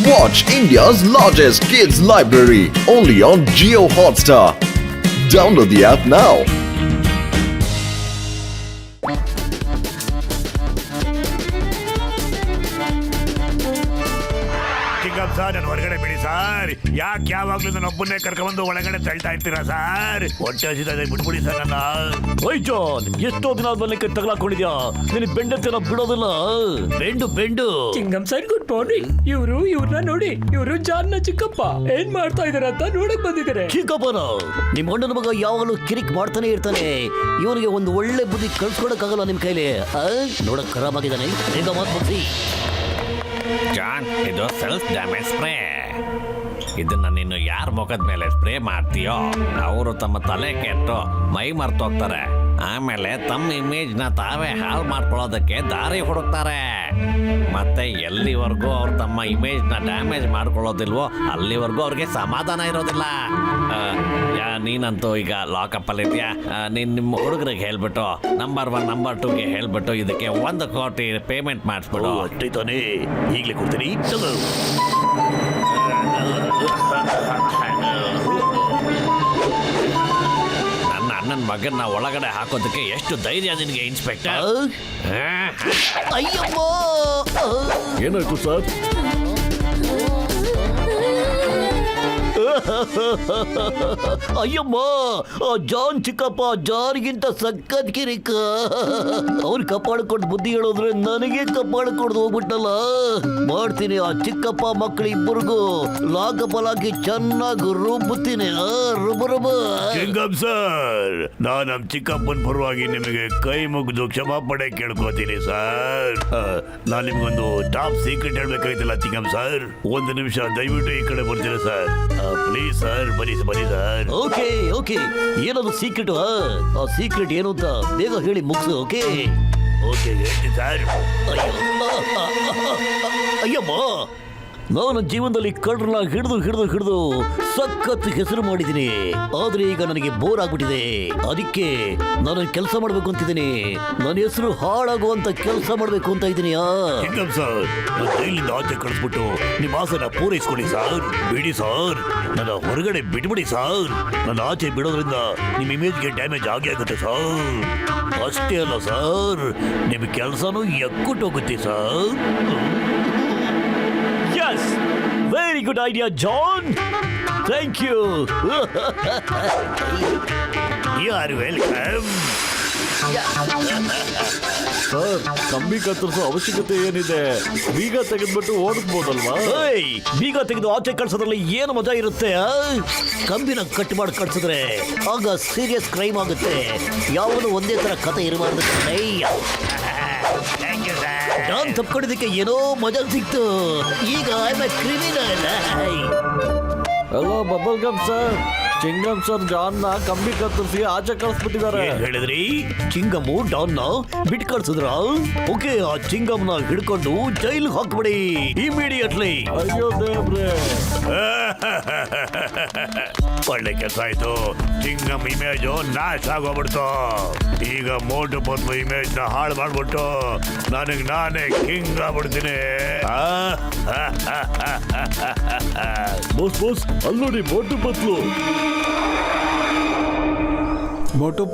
Watch India's largest kids library only on Jio Hotstar. Download the app now. Sir ನನ್ನ ಹೊರಗಡೆ ಬಿಡಿ sir. ಯಾಕೆ ಯಾವಾಗ್ಲೂ ನನ್ನ ಒಬ್ಬನ್ನೇ ಕರ್ಕೊಂಡ್ಬಂದು ಒಳಗಡೆ ತಳ್ತಾ ಇರ್ತೀರಾ ಸರ್? ಹೊಟ್ಟೆ ಹಸಿದ ಬಿಟ್ಬಿಡಿ ಸರ್ ನನ್ನ. ಜಾನ್, ಎಷ್ಟೋ ದಿನ ಆದ್ಮೇಲೆ ಕೈ ತಗಲಾಕೊಂಡಿದ್ಯಾ? ನಿನಗೆ ಬೆಂಡತ್ತಿನ ಬಿಡೋದಿಲ್ಲ. ಬೆಂಡು ಚಿಂಗಂ ಸರ್, ಗುಡ್ ಮಾರ್ನಿಂಗ್. ಇವ್ರನ್ನ ನೋಡಿ, ಇವರು ಜಾನ್ನ ಚಿಕ್ಕಪ್ಪ ಏನ್ ಮಾಡ್ತಾ ಇದಾರೆ ಅಂತ ನೋಡಕ್ ಬಂದಿದ್ದಾರೆ. ಚಿಕ್ಕಪ್ಪನ ನಿಮ್ಮ ಅಣ್ಣನ ಮಗ ಯಾವಾಗಲೂ ಕಿರಿಕ್ ಮಾಡ್ತಾನೆ ಇರ್ತಾನೆ. ಇವನಿಗೆ ಒಂದು ಒಳ್ಳೆ ಬುದ್ಧಿ ಕಳ್ಸ್ಕೊಡಕ್ಕಾಗಲ್ಲ ನಿಮ್ ಕೈಲಿ. ನೋಡಕ್ ಖರಾಬ್ ಆಗಿದ್ದಾನೆ. ಈಗ ಮಾತು ಮುಗಿಸಿ. ಜಾನ್, ಇದು ಸೆಲ್ಫ್ ಡ್ಯಾಮೇಜ್ ಸ್ಪ್ರೇ. ಇದನ್ನ ನೀನು ಯಾರ ಮುಖದ ಮೇಲೆ ಸ್ಪ್ರೇ ಮಾಡ್ತೀಯೋ ಅವರು ತಮ್ಮ ತಲೆ ಕೆಟ್ಟು ಮೈ ಮರ್ತೋಗ್ತಾರೆ. ಆಮೇಲೆ ತಮ್ಮ ಇಮೇಜ್ನ ತಾವೇ ಹಾಳು ಮಾಡ್ಕೊಳ್ಳೋದಕ್ಕೆ ದಾರಿ ಹುಡುಕ್ತಾರೆ. ಮತ್ತೆ ಎಲ್ಲಿವರೆಗೂ ಅವ್ರು ತಮ್ಮ ಇಮೇಜ್ನ ಡ್ಯಾಮೇಜ್ ಮಾಡ್ಕೊಳ್ಳೋದಿಲ್ವೋ ಅಲ್ಲಿವರೆಗೂ ಅವ್ರಿಗೆ ಸಮಾಧಾನ ಇರೋದಿಲ್ಲ. ನೀನಂತೂ ಈಗ ಲಾಕಪ್ಪಲ್ಲಿ ಇದೆಯಾ? ನೀನು ನಿಮ್ಮ ಹುಡುಗರಿಗೆ ಹೇಳ್ಬಿಟ್ಟು ನಂಬರ್ 1 ನಂಬರ್ 2ಗೆ ಹೇಳ್ಬಿಟ್ಟು ಇದಕ್ಕೆ 1 ಕೋಟಿ ಪೇಮೆಂಟ್ ಮಾಡಿಸ್ಬಿಡು. ಅಷ್ಟೇ ತಾನೇ, ಈಗಲೇ ಕೊಡ್ತೀನಿ. ನನ್ನ ಅಣ್ಣನ ಮಗನ್ನ ಒಳಗಡೆ ಹಾಕೋದಕ್ಕೆ ಎಷ್ಟು ಧೈರ್ಯ ನಿನಗೆ ಇನ್ಸ್ಪೆಕ್ಟರ್? ಅಯ್ಯಮ್ಮ, ಏನಾಯ್ತು ಸರ್? ಅಯ್ಯಮ್ಮ, ಜಾನ್ ಚಿಕ್ಕಪ್ಪ ಜಾನ್ಗಿಂತ ಸಕ್ಕತ್ ಕಿರಿಕ. ಅವ್ರು ಕಪ್ಪಾಳ್ಕೊಂಡು ಬುದ್ಧಿ ಹೇಳೋದ್ರೆ ನನಗೆ ಕಪ್ಪಾಳ್ಕೊಂಡು ಹೋಗ್ಬಿಟ್ಟಲ್ಲ. ಮಾಡ್ತೀನಿ ಆ ಚಿಕ್ಕಪ್ಪ ಮಕ್ಕಳು ಇಬ್ಬರಿಗೂ ಲಾಕಪಲಾಕಿ ಚೆನ್ನಾಗಿ ರುಬ್ಬುತ್ತೀನಿ. ರುಬ ಚಿಂಗಂ ಸರ್, ನಾನು ನಮ್ಮ ಚಿಕ್ಕಪ್ಪನ ಪರವಾಗಿ ನಿಮಗೆ ಕೈ ಮುಗಿದು ಕ್ಷಮಾಪಣೆ ಕೇಳ್ಕೋತೀನಿ ಸರ್. ನಾನು ನಿಮ್ಗೊಂದು ಟಾಪ್ ಸೀಕ್ರೆಟ್ ಹೇಳ್ಬೇಕಾಯ್ತಲ್ಲ ಚಿಂಗಂ ಸರ್. 1 ನಿಮಿಷ ದಯವಿಟ್ಟು ಈ ಕಡೆ ಬರ್ತೀರಾ ಸರ್? ಪ್ಲೀಸ್ ಸರ್, ಬನ್ನಿ ಸರ್. ಓಕೆ, ಏನದು ಸೀಕ್ರೆಟ್? ಆ ಸೀಕ್ರೆಟ್ ಏನು ಅಂತ ಬೇಗ ಹೇಳಿ ಮುಗಿಸು. ಓಕೆ, ಹೇಳ್ತೀನಿ ಸರ್. ಅಯ್ಯಮ್ಮ, ನಾನು ಜೀವನದಲ್ಲಿ ಕಳ್ಳರನ್ನ ಹಿಡಿದು ಸಖತ್ ಹೆಸರು ಮಾಡಿದ್ದೀನಿ. ಆದ್ರೆ ಈಗ ನನಗೆ ಬೋರ್ ಆಗ್ಬಿಟ್ಟಿದೆ. ಅದಕ್ಕೆ ನಾನು ಕೆಲಸ ಮಾಡ್ಬೇಕು ಅಂತಿದ್ದೀನಿ. ನನ್ನ ಹೆಸರು ಹಾಳಾಗುವಂತ ಕೆಲಸ ಮಾಡ್ಬೇಕು ಅಂತ ಇದ್ದೀನಿ. ಚಿಂಗಂ ಸರ್, ಜೈಲಿಂದ ಆಚೆ ಕಳಿಸ್ಬಿಟ್ಟು ನಿಮ್ಮ ಆಸೆನ ಪೂರೈಸ್ಕೊಳ್ಳಿ ಸರ್. ಬಿಡಿ ಸರ್, ನನ್ನ ಹೊರಗಡೆ ಬಿಟ್ಬಿಡಿ ಸರ್. ನನ್ನ ಆಚೆ ಬಿಡೋದ್ರಿಂದ ನಿಮ್ಮ ಇಮೇಜ್ಗೆ ಡ್ಯಾಮೇಜ್ ಆಗುತ್ತೆ ಸರ್. ಅಷ್ಟೇ ಅಲ್ಲ ಸರ್, ನಿಮ್ಮ ಕೆಲಸನೂ ಎಕ್ಕುಟ್ಟೋಗುತ್ತೆ sir. Yes, very good idea, John. Thank you. You are welcome. Sir, ಕಂಬಿ ಕತ್ತರಿಸೋ ಅವಶ್ಯಕತೆ ಏನಿದೆ? ಬೀಗ ತೆಗೆದ್ಬಿಟ್ಟು ಓಡಿಸ್ಬೋದಲ್ವಾ? ಬೀಗ ತೆಗೆದು ಆಚೆ ಕಳ್ಸೋದ್ರಲ್ಲಿ ಏನು ಮಜಾ ಇರುತ್ತೆ? ಕಂಬಿನ ಕಟ್ ಮಾಡಿ ಕಳ್ಸಿದ್ರೆ ಆಗ ಸೀರಿಯಸ್ ಕ್ರೈಮ್ ಆಗುತ್ತೆ. ಯಾವನು ಒಂದೇ ತರ ಕತೆ ಇರಬಾರ್ದು. ನಾನು ತಪ್ಕೊಂಡಿದ್ದಕ್ಕೆ ಏನೋ ಮಜಾ ಸಿಕ್ತು. ಈಗ I am a criminal. Hello bubble gum sir, chewing gum sir ಜಾನ್ನ ಕಂಬಿ ಕತ್ತರಿಸಿ ಆಚೆ ಕಳಿಸ್ಬಿಟ್ಟಿದ್ದಾರೆ. ಹೇಳಿದ್ರಿ? ಚಿಂಗಮ್ಮು ಡಾನ್ನ ಬಿಟ್ಟು ಕಳ್ಸಿದ್ರ? ಓಕೆ, ಆ ಚಿಂಗಮ್ನ ಹಿಡ್ಕೊಂಡು ಜೈಲ್ ಹಾಕ್ಬಿಡಿ ಇಮಿಡಿಯೇಟ್ಲಿ. ಅಯ್ಯೋ ದೇವ್ರೆ, ಒಳ್ಳೆ ಕೆಲಸ ಆಯ್ತು. ಚಿಂಗಮ್ ಇಮೇಜು ನಾಶ ಆಗೋಗ್ಬಿಡ್ತು. ಈಗ ಮೋಟು ಪತ್ಲು ಇಮೇಜ್ ನ ಹಾಳು ಮಾಡ್ಬಿಟ್ಟು ನಾನೇ ಕಿಂಗ್ ಆಗ್ಬಿಡ್ತೀನಿ. ಬೋಸ್ ಅಲ್ಲಿ ನೋಡಿ, ಮೋಟು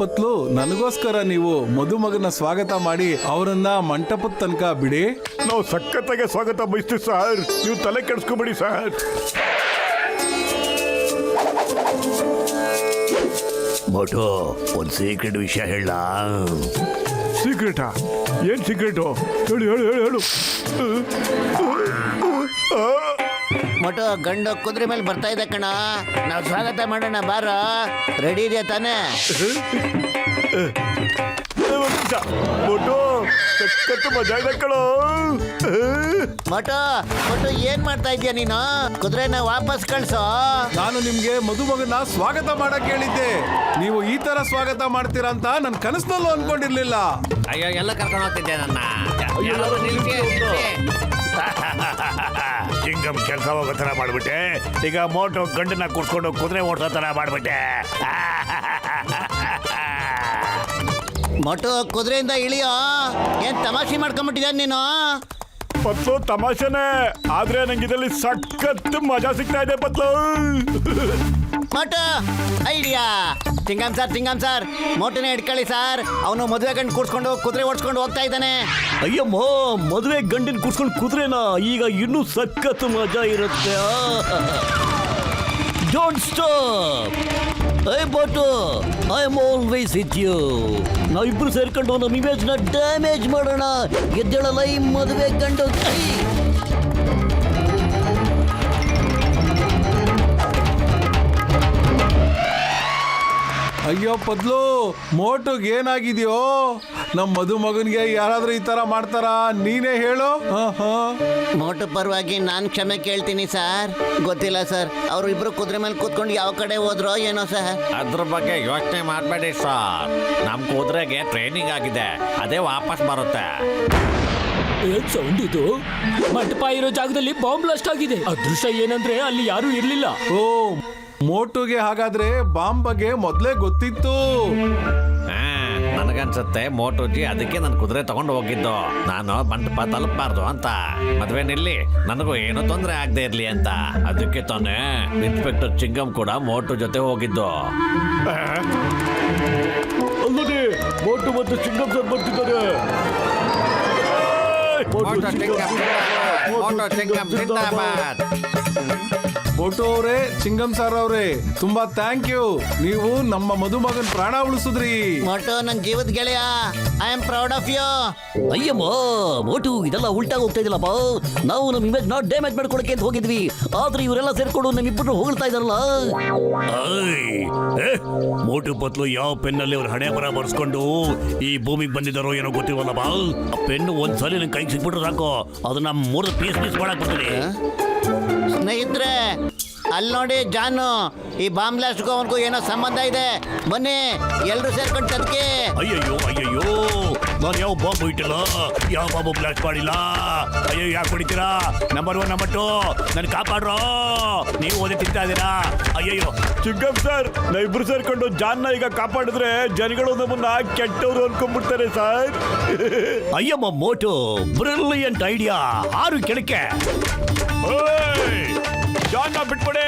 ಪತ್ಲು, ನನಗೋಸ್ಕರ ನೀವು ಮದುಮಗನ ಸ್ವಾಗತ ಮಾಡಿ ಅವರನ್ನ ಮಂಟಪದ ತನಕ ಬಿಡಿ. ನಾವು ಸಖತ್ತಾಗೆ ಸ್ವಾಗತ ಬಯಸ್ತೀವಿ ಸರ್. ನೀವು ತಲೆ ಕೆಡಿಸ್ಕೊಬೇಡಿ ಸರ್. ಮೋಟು, ಒಂದು ಸೀಕ್ರೆಟ್ ವಿಷಯ ಹೇಳ. ಸೀಕ್ರೆಟಾ? ಏನ್ ಸೀಕ್ರೆಟು? ಹೇಳು. ಮಟ ಗಂಡ ಕುದುರೆ ಮೇಲೆ ಬರ್ತಾ ಇದೆ ಕಣ. ನಾವು ಸ್ವಾಗತ ಮಾಡೋಣ, ಬಾರ. ರೆಡಿ ಇದೆಯಾ ತಾನೇ? ಮೋಟು, ಸಖತ್ತು ಮಜಾ ಇದೆ ಕಣೋ. ಮಟ ಏನ್ ಮಾಡ್ತಾ ಇದೀಯ ನೀನು? ಕುದುರೆನ ವಾಪಸ್ ಕಳ್ಸೋ. ನಾನು ನಿಮ್ಗೆ ಮದುಮಗನ ಸ್ವಾಗತ ಮಾಡಕ್ ಹೇಳಿದ್ದೆ. ನೀವು ಈ ತರ ಸ್ವಾಗತ ಮಾಡ್ತೀರಾ ಅಂತ ನನ್ ಕನಸಿನಲ್ಲೂ ಅನ್ಕೊಂಡಿರ್ಲಿಲ್ಲ. ಅಯ್ಯೋ, ಎಲ್ಲ ಕರ್ಕೊಂಡು ಹೋಗ್ತಿದ್ದೆ ನನ್ನ. ಚಿಂಗಮ್ ಕೆಲಸ ಹೋಗೋ ತರ ಮಾಡ್ಬಿಟ್ಟೆ. ಈಗ ಮೋಟು ಗಂಡನ ಕೂತ್ಕೊಂಡು ಕುದುರೆ ಓಡಿಸೋ ತರ ಮಾಡ್ಬಿಟ್ಟೆ. ಮಟು ಕುದುರೆಯಿಂದ ಇಳಿಯೋ. ಏನ್ ತಮಾಷೆ ಮಾಡ್ಕೊಂಡ್ಬಿಟ್ಟಿದ್ಯಾ ನೀನು? ಪತ್ಲು ತಮಾಷೆನೆ, ಆದ್ರೆ ನಂಗೆ ಇದರಲ್ಲಿ ಸಖತ್ ಮಜಾ ಸಿಗ್ತಾ ಇದೆ ಪತ್ಲು. ಮೋಟು ಐಡಿಯಾ. ಚಿಂಗಮ್ ಸರ್ ಮೋಟುನೇ ಇಟ್ಕೊಳ್ಳಿ ಸರ್. ಅವನು ಮದುವೆ ಗಂಡು ಕೂರ್ಸ್ಕೊಂಡು ಕುದುರೆ ಓಡಿಸ್ಕೊಂಡು ಹೋಗ್ತಾ ಇದ್ದಾನೆ. ಅಯ್ಯಮ್ಮ, ಮದುವೆ ಗಂಡಿನ ಕೂರ್ಸ್ಕೊಂಡು ಕುದುರೆನಾ? ಈಗ ಇನ್ನೂ ಸಖತ್ ಮಜಾ ಇರುತ್ತೆ. Don't stop. I Motu, I am always with you. ನಾವಿಬ್ರು ಸೇರ್ಕೊಂಡು ನಮ್ಮ ಇಮೇಜ್ ನ ಡ್ಯಾಮೇಜ್ ಮಾಡೋಣ. ಗೆದ್ದಳಲ್ಲ ಈ ಮದುವೆ ಗಂಡು. ಅಯ್ಯೋ ಪದ್ಲು, ಮೋಟುಗೆ ಏನಾಗಿದೆಯೋ? ನಮ್ಮ ಮದುಮಗನಿಗೆ ಯಾರಾದ್ರೂ ಈ ತರ ಮಾಡ್ತಾರಾ? ನೀನೇ ಹೇಳು. ಮೋಟು ಪರವಾಗಿ ನಾನು ಕ್ಷಮೆ ಕೇಳ್ತೀನಿ ಸರ್. ಗೊತ್ತಿಲ್ಲ ಸರ್, ಅವರು ಇಬ್ರು ಕುದುರೆ ಮೇಲೆ ಕೂತ್ಕೊಂಡು ಯಾವ ಕಡೆ ಹೋದ್ರೋ ಏನೋ ಸರ್. ಅದ್ರ ಬಗ್ಗೆ ಯೋಚನೆ ಮಾಡಬೇಡಿ ಸರ್. ನಮ್ಮ ಕುದುರೆಗೆ ಟ್ರೈನಿಂಗ್ ಆಗಿದೆ, ಅದೇ ವಾಪಸ್ ಬರುತ್ತೆ. ಏನ್ ಸೌಂಡ್ ಇದು? ಮಂಟಪ ಇರೋ ಜಾಗದಲ್ಲಿ ಬಾಂಬ್ ಬ್ಲಾಸ್ಟ್ ಆಗಿದೆ. ಅದೃಶ್ಯ ಏನಂದ್ರೆ ಅಲ್ಲಿ ಯಾರು ಇರ್ಲಿಲ್ಲ. ಓ, ಮೋಟುಗೆ ಹಾಗಾದ್ರೆ ಬಾಂಬ್ ಬಗ್ಗೆ ಮೊದ್ಲೇ ಗೊತ್ತಿತ್ತು. ನನಗನ್ಸುತ್ತೆ ಮೋಟುಜಿ ಅದಕ್ಕೆ ನನ್ನ ಕುದುರೆ ತಗೊಂಡು ಹೋಗಿದ್ದು, ನಾನು ಮಂಟಪ ತಲುಪಬಾರ್ದು ಅಂತ. ಮದ್ವೆ ನಿಲ್ಲಿ, ನನಗೂ ಏನು ತೊಂದರೆ ಆಗದೆ ಇರ್ಲಿ ಅಂತ. ಅದಕ್ಕೆ ತಾನೇ ಇನ್ಸ್ಪೆಕ್ಟರ್ ಚಿಂಗಮ್ ಕೂಡ ಮೋಟು ಜೊತೆ ಹೋಗಿದ್ದು. ಅಲ್ಲದೆ ಮೋಟು ಮತ್ತು ಚಿಂಗಮ್ ಸರ್ ಬರ್ತಿದ್ದಾರೆ. ಮೋಟು ಅವರೇ, ಚಿಂಗಮ್ ಸರ್ ಅವರೇ, ತುಂಬಾ ಥ್ಯಾಂಕ್ ಯು. ನೀವು ನಮ್ಮ ಮದುಮಗನ್ ಪ್ರಾಣ ಉಳಿಸಿದ್ರಿ. ಮೋಟು ನನ್ನ ಜೀವದ ಗೆಳೆಯ, I am proud of you. ಅಯ್ಯಮ್ಮ ಮೋಟು, ಇದೆಲ್ಲ ಉಲ್ಟಾ ಹೋಗ್ತಾ ಇದಿಲ್ಲಪ್ಪ. ನಾವು ನಮ್ಮ ಇಮೇಜ್ ನಾಟ್ ಡ್ಯಾಮೇಜ್ ಮಾಡ್ಕೊಳಕ್ಕೆ ಅಂತ ಹೋಗಿದ್ವಿ, ಆದ್ರೆ ಇವರೆಲ್ಲ ಸೇರ್ಕೊಂಡು ನಮ್ಮಿಬ್ಬರು ಹೊಗಳ್ತಾ ಇದಾರಲ್ಲ. ಮೋಟು ಪತ್ಲು ಯಾವ ಪೆನ್ನಲ್ಲಿ ಅವ್ರ ಹಣೆ ಬರ ಬರ್ಸ್ಕೊಂಡು ಈ ಭೂಮಿಗೆ ಬಂದಿದ್ದಾರೋ ಏನೋ ಗೊತ್ತಿಲ್ವಲ್ಲಪ್ಪ. ಆ ಪೆನ್ನು ಒಂದ್ಸಲಿ ನನ್ ಕೈಗೆ ಸಿಕ್ಬಿಟ್ರೆ ಸಾಕು, ಅದನ್ನ 3 ಪೀಸ್ ಮಾಡಕ್ ಬರ್ತೀನಿ. ಸ್ನೇಹಿತರೆ, ಅಲ್ಲಿ ನೋಡಿ ಜಾನು, ಈ ಬಾಂಬ್ ಬ್ಲಾಸ್ಟ್ಗೂ ಅವನಿಗೂ ಏನೋ ಸಂಬಂಧ ಇದೆ. ಬನ್ನಿ ಎಲ್ರು ಸೇರ್ಕೊಂಡು ಅದಕ್ಕೆ. ಅಯ್ಯಯ್ಯೋ ಅಯ್ಯಯ್ಯೋ, ನಾನು ಯಾವ ಬಾಂಬ್ ಇಟ್ಟಿಲ್ಲ, ಯಾವ ಬಾಂಬ್ ಬ್ಲಾಸ್ಟ್ ಮಾಡಿಲ್ಲ. ಅಯ್ಯೋ, ಯಾಕೆ ಹೊಡಿತೀರಾ? ನಂಬರ್ 1 ನಂಬರ್ 2 ನನ್ ಕಾಪಾಡ್ರೋ. ನೀವು ಓದಿ ತಿಂತಾ ಇದ್ದೀರಾ? ಅಯ್ಯಯ್ಯೋ. ಚಿಂಗಮ್ ಸರ್, ನಾವಿಬ್ರು ಸೇರ್ಕೊಂಡು ಜಾನ್ನ ಈಗ ಕಾಪಾಡಿದ್ರೆ ಜನಗಳು ನಮ್ಮನ್ನ ಕೆಟ್ಟವ್ರು ಅನ್ಕೊಂಡ್ಬಿಡ್ತಾರೆ ಸರ್. ಅಯ್ಯಮ್ಮ ಮೋಟು, ಬ್ರಿಲಿಯಂಟ್ ಐಡಿಯಾ. ಆರು ಕೆಳಕ್ಕೆ. ಜಾನ್ನ ಬಿಟ್ಬಿಡಿ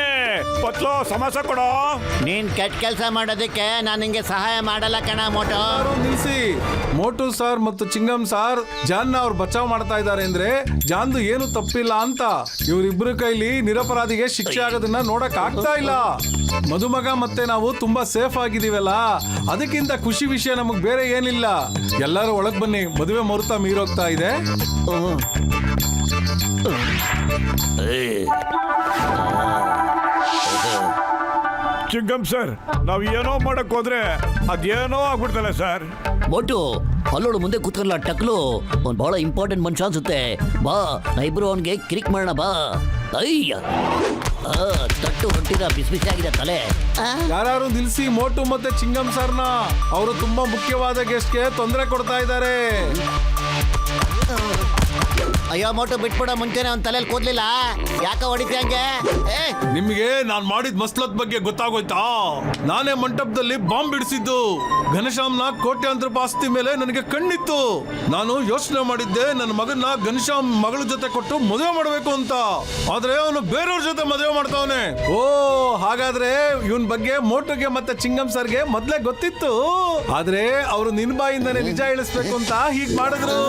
ಪತ್ಲು, ಸಮಾಸ ಕೊಡೋ. ನೀನ್ ಕೆಟ್ಟ ಕೆಲಸ ಮಾಡೋದಕ್ಕೆ ನಾನು ನಿಂಗೆ ಸಹಾಯ ಮಾಡಲ್ಲ ಕಣ ಮೋಟು. ನಿಲ್ಸಿ. ಮೋಟು ಸರ್ ಮತ್ತು ಚಿಂಗಮ್ ಸಾರ್ ಜಾನ್ನ ಅವ್ರು ಬಚಾವ್ ಮಾಡ್ತಾ ಇದ್ದಾರೆ ಅಂದ್ರೆ ಜಾನ್ದು ಏನು ತಪ್ಪಿಲ್ಲ ಅಂತ. ಇವರಿಬ್ರು ಕೈಲಿ ನಿರಪರಾಧಿಗೆ ಶಿಕ್ಷೆ ಆಗೋದನ್ನ ನೋಡಕ್ ಆಗ್ತಾ ಇಲ್ಲ. ಮದುಮಗ ಮತ್ತೆ ನಾವು ತುಂಬಾ ಸೇಫ್ ಆಗಿದೀವಲ್ಲ, ಅದಕ್ಕಿಂತ ಖುಷಿ ವಿಷಯ ನಮಗ್ ಬೇರೆ ಏನಿಲ್ಲ. ಎಲ್ಲರೂ ಒಳಗ್ ಬನ್ನಿ, ಮದುವೆ ಮುಹೂರ್ತ ಮೀರೋಗ್ತಾ ಇದೆ. ಚಿಂಗಮ್ ಸರ್, ನಾವ್ ಏನೋ ಮಾಡಕ್ ಹೋದ್ರೆ ಅದೇನೋ ಆಗ್ಬಿಡ್ತಲ್ಲ ಸರ್. ಮೋಟು, ಅಲ್ಲೋಡು ಮುಂದೆ ಕೂತ್ಕೊಳ್ಳ ಟಕ್ಲು. ಅವ್ನು ಬಹಳ ಇಂಪಾರ್ಟೆಂಟ್ ಮನುಷ್ಯ ಅನ್ಸುತ್ತೆ. ಬಾ, ನಾ ಇಬ್ರು ಅವನ್ಗೆ ಕಿರಿಕ್ ಮಾಡೋಣ ಬಾ. ಅಯ್ಯ, ತಟ್ಟು ಹೊಟ್ಟಿದ ಬಿಸಿ ಬಿಸಿ ಆಗಿದೆ ತಲೆ. ಯಾರು ನಿಲ್ಸಿ ಮೋಟು ಮತ್ತೆ ಚಿಂಗಮ್ ಸರ್ನ. ಅವರು ತುಂಬಾ ಮುಖ್ಯವಾದ ಗೆಸ್ಟ್ಗೆ ತೊಂದರೆ ಕೊಡ್ತಾ ಇದ್ದಾರೆ. ಅಯ್ಯೋ ಮೋಟು, ಬಿಟ್ಬಿಡೋ. ಮುಂಚೆನೆ ಅವ್ನ ತಲೆಯಲ್ಲಿ ಕೂದ್ಲಿಲ್ಲ, ಯಾಕ ಹೊಡಿತಿ ಹಂಗೆ? ನಿಮಗೆ ನಾನ್ ಮಾಡಿದ ಮಸ್ಲತ್ ಬಗ್ಗೆ ಗೊತ್ತಾಗೋಯ್ತಾ? ನಾನೇ ಮಂಟಪದಲ್ಲಿ ಬಾಂಬ್ ಬಿಡಿಸಿದ್ದು. ಘನಶ್ಯಾಮ್ನ ಕೋಟ್ಯಾಂತರ ಆಸ್ತಿ ಮೇಲೆ ನನಗೆ ಕಣ್ಣಿತ್ತು. ನಾನು ಯೋಚನೆ ಮಾಡಿದ್ದೆ ನನ್ನ ಮಗನ್ನ ಘನಶ್ಯಾಮ್ ಮಗಳ ಜೊತೆ ಕೊಟ್ಟು ಮದುವೆ ಮಾಡಬೇಕು ಅಂತ. ಆದ್ರೆ ಅವನು ಬೇರೆಯವ್ರ ಜೊತೆ ಮದುವೆ ಮಾಡ್ತಾವನೆ. ಓ, ಹಾಗಾದ್ರೆ ಇವನ್ ಬಗ್ಗೆ ಮೋಟುಗೆ ಮತ್ತೆ ಚಿಂಗಮ್ ಸರ್ಗೆ ಮೊದ್ಲೇ ಗೊತ್ತಿತ್ತು. ಆದ್ರೆ ಅವರು ನಿನ್ ಬಾಯಿಂದಾನೆ ನಿಜ ಹೇಳಿಸ್ಬೇಕು ಅಂತ ಹೀಗ್ ಮಾಡಿದ್ರು.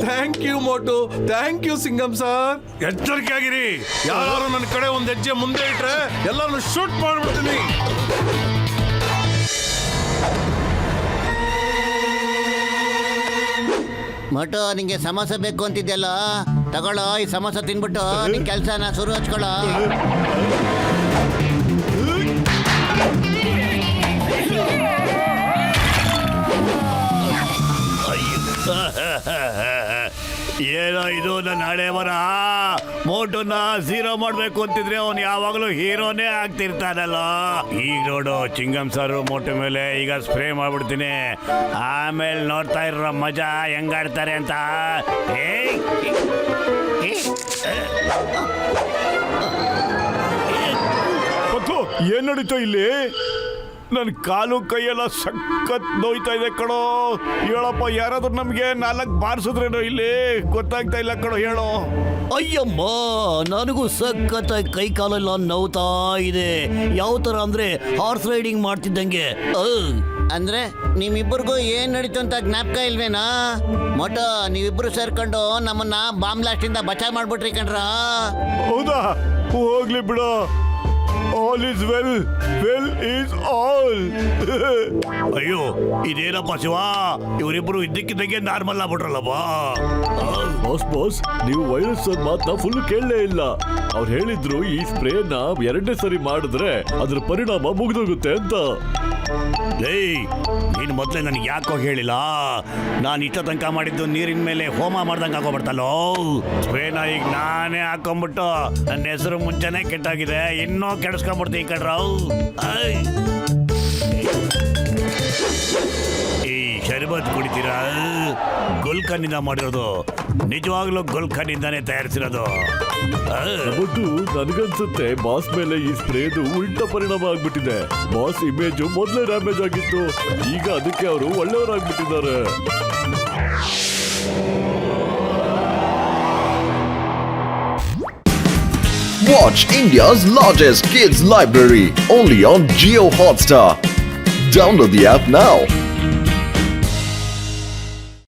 Thank you Motu, thank you Singham sir. ಎಚ್ಚರಿಕೆ ಆಗಿರಿ. ಯಾರು ನನ್ನ ಕಡೆ ಒಂದ್ ಹೆಜ್ಜೆ ಮುಂದೆ ಇಟ್ರೆ ಎಲ್ಲಾನು ಶೂಟ್ ಮಾಡ್ಬಿಡ್ತೀನಿ. ಮೋಟು, ನಿಂಗೆ ಸಮೋಸ ಬೇಕು ಅಂತಿದ್ದೆಲ್ಲ, ತಗೊಳ್ಳೋ. ಈ ಸಮೋಸ ತಿನ್ಬಿಟ್ಟು ನಿನ್ ಕೆಲ್ಸನ ಶುರು ಹಚ್ಕೊಳ್ಳೋ. ಏನೋ ಇದು ನನ್ನ ಹಣೆ ಬರ. ಮೋಟುನ ಝೀರೋ ಮಾಡ್ಬೇಕು ಅಂತಿದ್ರೆ ಅವನು ಯಾವಾಗಲೂ ಹೀರೋನೇ ಆಗ್ತಿರ್ತಾನಲ್ಲ. ಈಗ ನೋಡು, ಚಿಂಗಮ್ ಸರ್ ಮೋಟು ಮೇಲೆ ಈಗ ಸ್ಪ್ರೇ ಮಾಡ್ಬಿಡ್ತೀನಿ. ಆಮೇಲೆ ನೋಡ್ತಾ ಇರೋ ಮಜಾ ಹೆಂಗಾಡ್ತಾರೆ ಅಂತ. ಪತ್ತು, ಏನ್ ನಡೀತು ಇಲ್ಲಿ? ನನ್ನ ಕಾಲು ಕೈಯೆಲ್ಲ ಸಖತ್ ನೋಯ್ತಾ ಇದೆ ಕಣೋ. ಹೇಳಪ್ಪ, ಯಾರಾದ್ರೂ ನಮ್ಗೆ 4 ಬಾರಿಸಿದ್ರೇನೋ ಇಲ್ಲಿ ಗೊತ್ತಾಗ್ತಾ ಇಲ್ಲ ಕಣೋ, ಹೇಳೋ. ಅಯ್ಯಮ್ಮ, ನನಗೂ ಸಖತ್ತಾಗಿ ಕೈ ಕಾಲೆಲ್ಲ ನೋವ್ತಾ ಇದೆ. ಯಾವ ತರ ಅಂದ್ರೆ ಹಾರ್ಸ್ ರೈಡಿಂಗ್ ಮಾಡ್ತಿದ್ದಂಗೆ. ಅಂದ್ರೆ ನಿಮ್ಮಿಬ್ಬರಿಗೂ ಏನ್ ನಡೀತು ಅಂತ ಜ್ಞಾಪಕ ಇಲ್ವೇನಾ? ಮೊಟ ನೀವಿಬ್ರು ಸೇರ್ಕೊಂಡು ನಮ್ಮನ್ನ ಬಾಂಬ್ ಬ್ಲಾಸ್ಟ್ ಇಂದ ಬಚಾವ್ ಮಾಡ್ಬಿಟ್ರಿ ಕಣ್ರ. ಹೌದಾ? ಹೋಗ್ಲಿ ಬಿಡು. All is well, well is all. ಅಯ್ಯೋ, ಇದೇನಪ್ಪ ಶಿವ, ಇವರಿಬ್ರು ಇದ್ದಕ್ಕಿದ್ದಂಗೆ ನಾರ್ಮಲ್ ಆಗ್ಬಿಟ್ರಲ್ಲಪ್ಪ. ಬಾಸ್, ನೀವು ವೈರಸ್ ಅವ್ರ ಮಾತನ್ನ ಫುಲ್ ಕೇಳಲೇ ಇಲ್ಲ. ಅವ್ರು ಹೇಳಿದ್ರು ಈ ಸ್ಪ್ರೇನ 2ನೇ ಸರಿ ಮಾಡಿದ್ರೆ ಅದ್ರ ಪರಿಣಾಮ ಮುಗಿದೋಗುತ್ತೆ ಅಂತ. ಏಯ್, ನೀನು ಮೊದಲೇ ನನಗೆ ಯಾಕೋ ಹೇಳಿಲ್ಲ? ನಾನು ಇಷ್ಟ ತನಕ ಮಾಡಿದ್ದು ನೀರಿನ ಮೇಲೆ ಹೋಮ ಮಾಡ್ದಂಗೆ ಹಾಕೋಬಿಡ್ತಲ್ಲೋ. ಸ್ಪ್ರೇನ ಈಗ ನಾನೇ ಹಾಕೊಂಡ್ಬಿಟ್ಟು ನನ್ನ ಹೆಸರು ಮುಂಚೆನೆ ಕೆಟ್ಟಾಗಿದೆ, ಇನ್ನೂ ಕೆಡಿಸ್ಕೊಂಡ್ಬಿಡ್ತೀನಿ ಕಣ್ರಾವ್. ಈ ಶರ್ಬತ್ ಕುಡಿತೀರಾ? ಗುಲ್ಕನ್ನಿಂದ ಮಾಡಿರೋದು, ನಿಜವಾಗ್ಲೂ ಗುಲ್ಕನ್ನಿಂದಾನೇ ತಯಾರಿಸಿರೋದು. ಮತ್ತು ನನಗನ್ಸುತ್ತೆ ಬಾಸ್ ಮೇಲೆ ಈ ಸ್ಪ್ರೇದು ಉಲ್ಟಾ ಪರಿಣಾಮ ಆಗ್ಬಿಟ್ಟಿದೆ. ಬಾಸ್ ಇಮೇಜು ಮೊದಲೇ ಡ್ಯಾಮೇಜ್ ಆಗಿತ್ತು, ಈಗ ಅದಕ್ಕೆ ಅವರು ಒಳ್ಳೆಯವರಾಗ್ಬಿಟ್ಟಿದ್ದಾರೆ. Watch India's largest kids library only on Geo Hotstar. Download the app now.